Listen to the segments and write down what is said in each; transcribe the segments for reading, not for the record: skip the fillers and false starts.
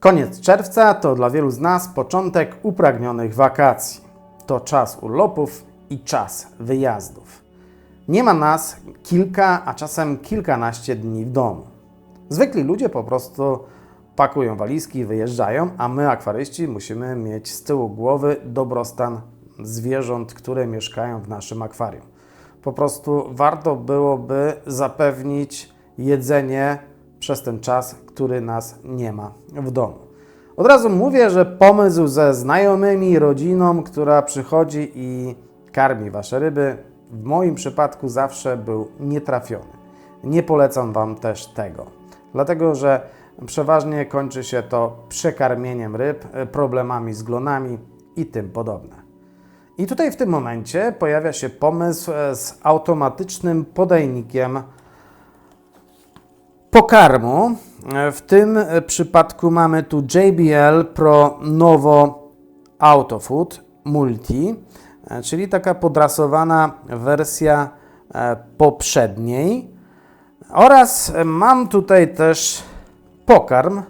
Koniec czerwca to dla wielu z nas początek upragnionych wakacji. To czas urlopów i czas wyjazdów. Nie ma nas kilka, a czasem kilkanaście dni w domu. Zwykli ludzie po prostu pakują walizki i wyjeżdżają, a my, akwaryści, musimy mieć z tyłu głowy dobrostan zwierząt, które mieszkają w naszym akwarium. Po prostu warto byłoby zapewnić jedzenie przez ten czas, który nas nie ma w domu. Od razu mówię, że pomysł ze znajomymi, rodziną, która przychodzi i karmi Wasze ryby, w moim przypadku zawsze był nietrafiony. Nie polecam Wam też tego, dlatego że przeważnie kończy się to przekarmieniem ryb, problemami z glonami i tym podobne. I tutaj w tym momencie pojawia się pomysł z automatycznym podajnikiem pokarmu. W tym przypadku mamy tu JBL Pro Novo Autofood Multi, czyli taka podrasowana wersja poprzedniej. Oraz mam tutaj też pokarm,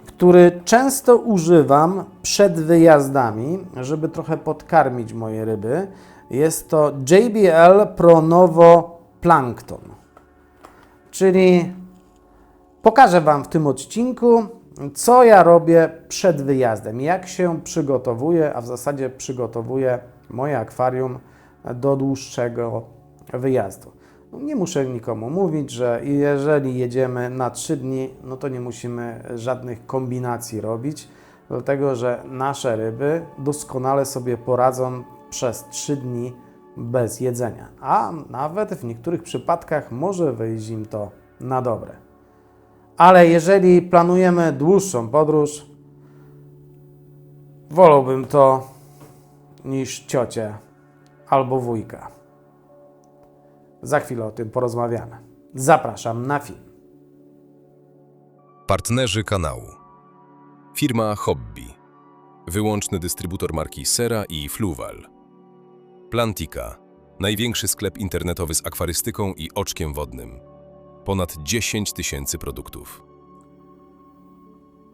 który często używam przed wyjazdami, żeby trochę podkarmić moje ryby. Jest to JBL Pro Novo Plankton. Czyli pokażę Wam w tym odcinku, co ja robię przed wyjazdem, jak się przygotowuję, a w zasadzie przygotowuję moje akwarium do dłuższego wyjazdu. Nie muszę nikomu mówić, że jeżeli jedziemy na 3 dni, no to nie musimy żadnych kombinacji robić, dlatego że nasze ryby doskonale sobie poradzą przez 3 dni bez jedzenia, a nawet w niektórych przypadkach może wyjść im to na dobre. Ale jeżeli planujemy dłuższą podróż, wolałbym to niż ciocię albo wujka. Za chwilę o tym porozmawiamy. Zapraszam na film. Partnerzy kanału. Firma Hobby. Wyłączny dystrybutor marki Sera i Fluval. Plantika. Największy sklep internetowy z akwarystyką i oczkiem wodnym. Ponad 10 000 produktów.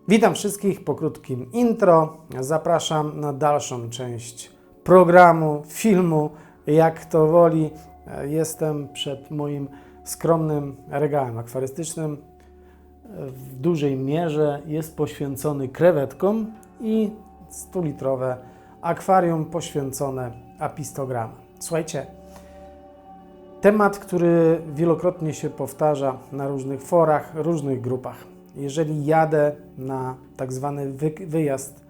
Witam wszystkich po krótkim intro. Zapraszam na dalszą część programu, filmu, jak to woli. Jestem przed moim skromnym regałem akwarystycznym. W dużej mierze jest poświęcony krewetkom i 100-litrowe akwarium poświęcone apistogramom. Słuchajcie, temat, który wielokrotnie się powtarza na różnych forach, różnych grupach. Jeżeli jadę na tak zwany wyjazd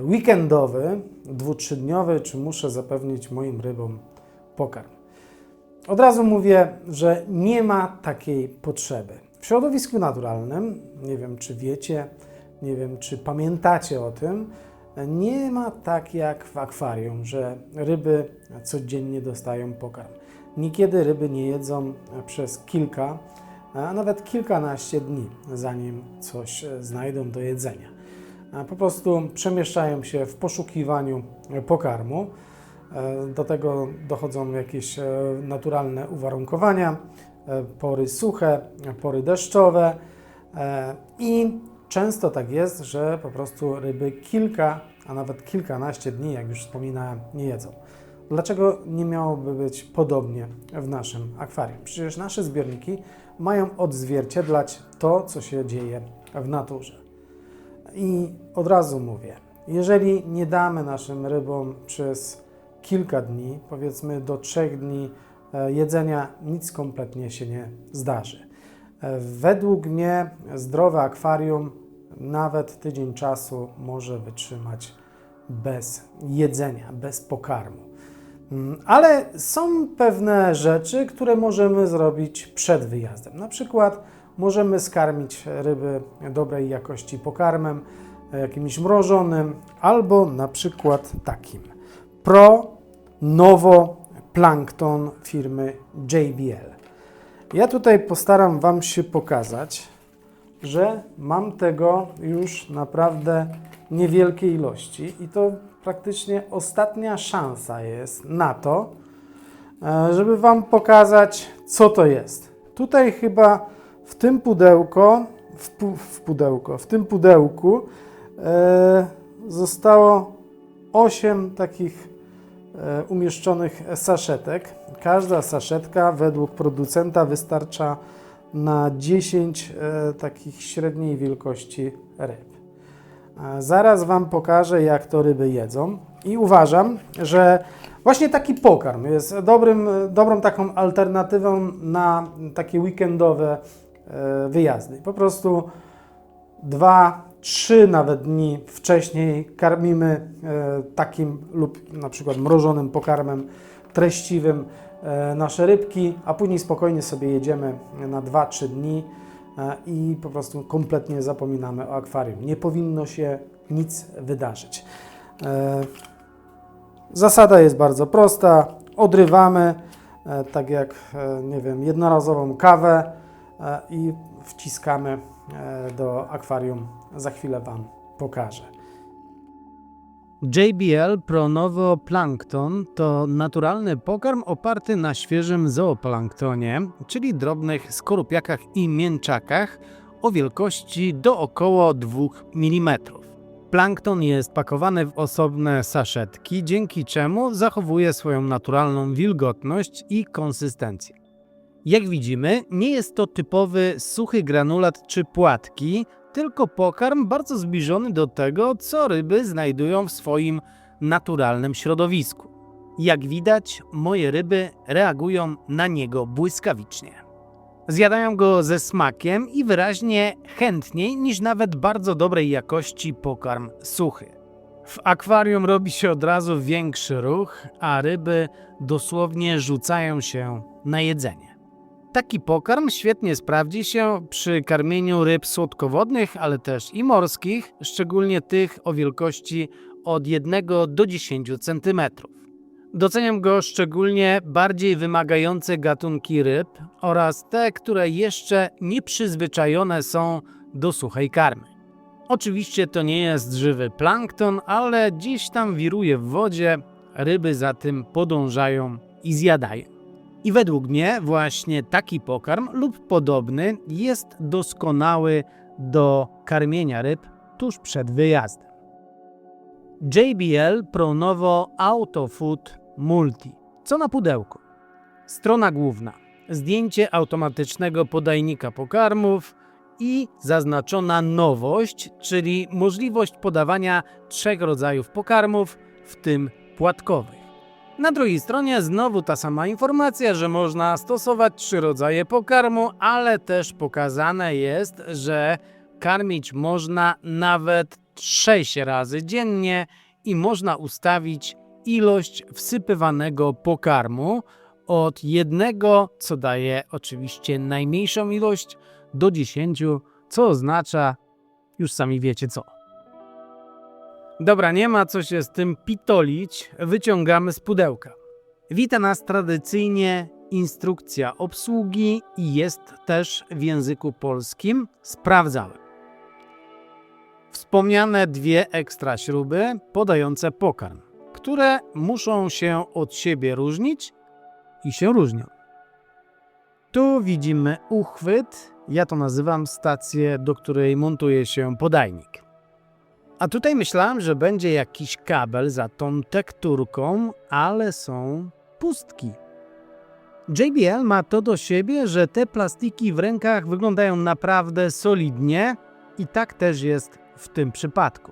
weekendowy, 2-3-dniowy, czy muszę zapewnić moim rybom pokarm? Od razu mówię, że nie ma takiej potrzeby. W środowisku naturalnym, nie wiem czy wiecie, nie wiem czy pamiętacie o tym, nie ma tak jak w akwarium, że ryby codziennie dostają pokarm. Niekiedy ryby nie jedzą przez kilka, a nawet kilkanaście dni, zanim coś znajdą do jedzenia. Po prostu przemieszczają się w poszukiwaniu pokarmu. Do tego dochodzą jakieś naturalne uwarunkowania, pory suche, pory deszczowe i często tak jest, że po prostu ryby kilka, a nawet kilkanaście dni, jak już wspominałem, nie jedzą. Dlaczego nie miałoby być podobnie w naszym akwarium? Przecież nasze zbiorniki mają odzwierciedlać to, co się dzieje w naturze. I od razu mówię, jeżeli nie damy naszym rybom przez kilka dni, powiedzmy do 3 dni jedzenia, nic kompletnie się nie zdarzy. Według mnie zdrowe akwarium nawet tydzień czasu może wytrzymać bez jedzenia, bez pokarmu. Ale są pewne rzeczy, które możemy zrobić przed wyjazdem. Na przykład możemy skarmić ryby dobrej jakości pokarmem, jakimś mrożonym, albo na przykład takim. Pro Novo Plankton firmy JBL. Ja tutaj postaram Wam się pokazać, że mam tego już naprawdę niewielkie ilości i to praktycznie ostatnia szansa jest na to, żeby Wam pokazać, co to jest. Tutaj chyba w tym pudełko w tym pudełku zostało 8 takich umieszczonych saszetek. Każda saszetka według producenta wystarcza na 10 takich średniej wielkości ryb. Zaraz Wam pokażę, jak to ryby jedzą i uważam, że właśnie taki pokarm jest dobrą taką alternatywą na takie weekendowe wyjazdy. Po prostu 2-3 nawet dni wcześniej karmimy takim lub na przykład mrożonym pokarmem treściwym nasze rybki, a później spokojnie sobie jedziemy na 2-3 dni i po prostu kompletnie zapominamy o akwarium. Nie powinno się nic wydarzyć. Zasada jest bardzo prosta. Odrywamy, tak jak, nie wiem, jednorazową kawę i wciskamy do akwarium. Za chwilę Wam pokażę. JBL Pronovo Plankton to naturalny pokarm oparty na świeżym zooplanktonie, czyli drobnych skorupiakach i mięczakach o wielkości do około 2 mm. Plankton jest pakowany w osobne saszetki, dzięki czemu zachowuje swoją naturalną wilgotność i konsystencję. Jak widzimy, nie jest to typowy suchy granulat czy płatki, tylko pokarm bardzo zbliżony do tego, co ryby znajdują w swoim naturalnym środowisku. Jak widać, moje ryby reagują na niego błyskawicznie. Zjadają go ze smakiem i wyraźnie chętniej niż nawet bardzo dobrej jakości pokarm suchy. W akwarium robi się od razu większy ruch, a ryby dosłownie rzucają się na jedzenie. Taki pokarm świetnie sprawdzi się przy karmieniu ryb słodkowodnych, ale też i morskich, szczególnie tych o wielkości od 1 do 10 cm. Doceniam go szczególnie bardziej wymagające gatunki ryb oraz te, które jeszcze nie przyzwyczajone są do suchej karmy. Oczywiście to nie jest żywy plankton, ale gdzieś tam wiruje w wodzie, ryby za tym podążają i zjadają. I według mnie właśnie taki pokarm lub podobny jest doskonały do karmienia ryb tuż przed wyjazdem. JBL Pronovo Auto Food Multi. Co na pudełku? Strona główna. Zdjęcie automatycznego podajnika pokarmów i zaznaczona nowość, czyli możliwość podawania 3 rodzajów pokarmów, w tym płatkowych. Na drugiej stronie znowu ta sama informacja, że można stosować 3 rodzaje pokarmu, ale też pokazane jest, że karmić można nawet 6 razy dziennie i można ustawić ilość wsypywanego pokarmu od 1, co daje oczywiście najmniejszą ilość, do 10, co oznacza, już sami wiecie co. Dobra, nie ma co się z tym pitolić, wyciągamy z pudełka. Wita nas tradycyjnie instrukcja obsługi i jest też w języku polskim. Sprawdzałem. Wspomniane 2 ekstra śruby podające pokarm, które muszą się od siebie różnić i się różnią. Tu widzimy uchwyt, ja to nazywam stację, do której montuje się podajnik. A tutaj myślałem, że będzie jakiś kabel za tą tekturką, ale są pustki. JBL ma to do siebie, że te plastiki w rękach wyglądają naprawdę solidnie i tak też jest w tym przypadku.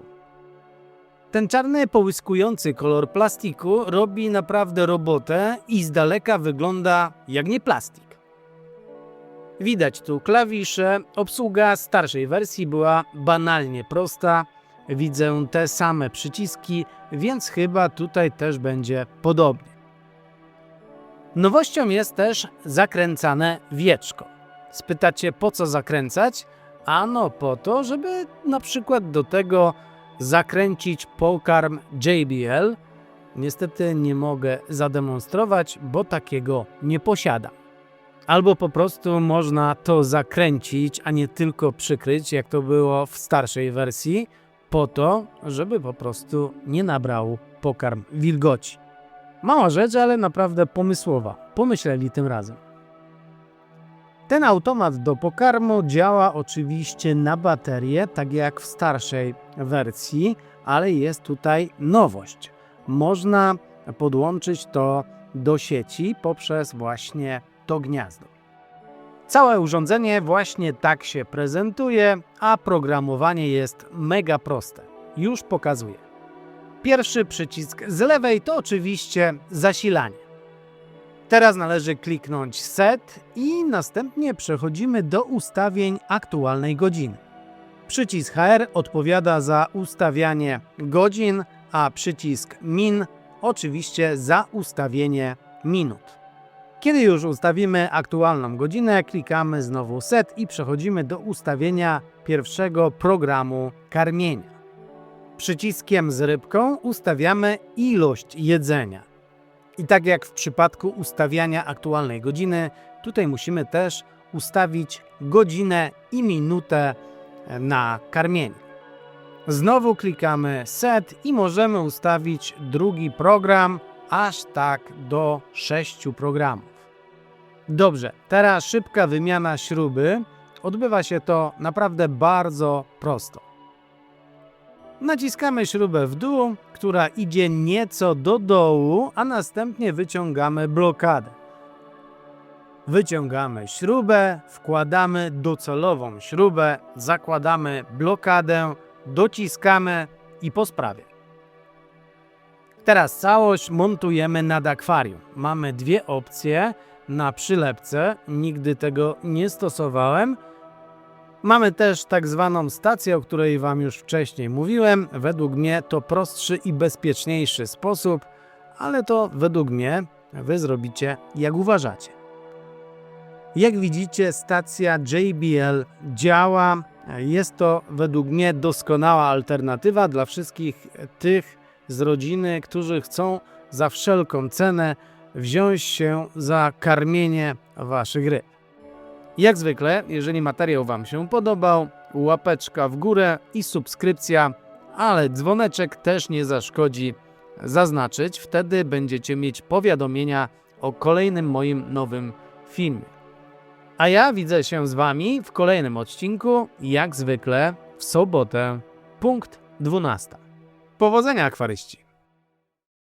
Ten czarny, połyskujący kolor plastiku robi naprawdę robotę i z daleka wygląda jak nie plastik. Widać tu klawisze, obsługa starszej wersji była banalnie prosta. Widzę te same przyciski, więc chyba tutaj też będzie podobnie. Nowością jest też zakręcane wieczko. Spytacie, po co zakręcać? Ano po to, żeby na przykład do tego zakręcić pokarm JBL. Niestety nie mogę zademonstrować, bo takiego nie posiadam. Albo po prostu można to zakręcić, a nie tylko przykryć, jak to było w starszej wersji, po to, żeby po prostu nie nabrał pokarm wilgoci. Mała rzecz, ale naprawdę pomysłowa. Pomyśleli tym razem. Ten automat do pokarmu działa oczywiście na baterię, tak jak w starszej wersji, ale jest tutaj nowość. Można podłączyć to do sieci poprzez właśnie to gniazdo. Całe urządzenie właśnie tak się prezentuje, a programowanie jest mega proste. Już pokazuję. Pierwszy przycisk z lewej to oczywiście zasilanie. Teraz należy kliknąć Set i następnie przechodzimy do ustawień aktualnej godziny. Przycisk HR odpowiada za ustawianie godzin, a przycisk Min oczywiście za ustawienie minut. Kiedy już ustawimy aktualną godzinę, klikamy znowu Set i przechodzimy do ustawienia pierwszego programu karmienia. Przyciskiem z rybką ustawiamy ilość jedzenia. I tak jak w przypadku ustawiania aktualnej godziny, tutaj musimy też ustawić godzinę i minutę na karmienie. Znowu klikamy Set i możemy ustawić drugi program, aż tak do 6 programów. Dobrze, teraz szybka wymiana śruby. Odbywa się to naprawdę bardzo prosto. Naciskamy śrubę w dół, która idzie nieco do dołu, a następnie wyciągamy blokadę. Wyciągamy śrubę, wkładamy docelową śrubę, zakładamy blokadę, dociskamy i po sprawie. Teraz całość montujemy nad akwarium. Mamy dwie opcje na przylepce, nigdy tego nie stosowałem. Mamy też tak zwaną stację, o której Wam już wcześniej mówiłem. Według mnie to prostszy i bezpieczniejszy sposób, ale to według mnie Wy zrobicie jak uważacie. Jak widzicie, stacja JBL działa. Jest to według mnie doskonała alternatywa dla wszystkich tych z rodziny, którzy chcą za wszelką cenę wziąć się za karmienie Waszych ryb. Jak zwykle, jeżeli materiał Wam się podobał, łapeczka w górę i subskrypcja, ale dzwoneczek też nie zaszkodzi zaznaczyć. Wtedy będziecie mieć powiadomienia o kolejnym moim nowym filmie. A ja widzę się z Wami w kolejnym odcinku, jak zwykle w sobotę, punkt 12. Powodzenia, akwaryści!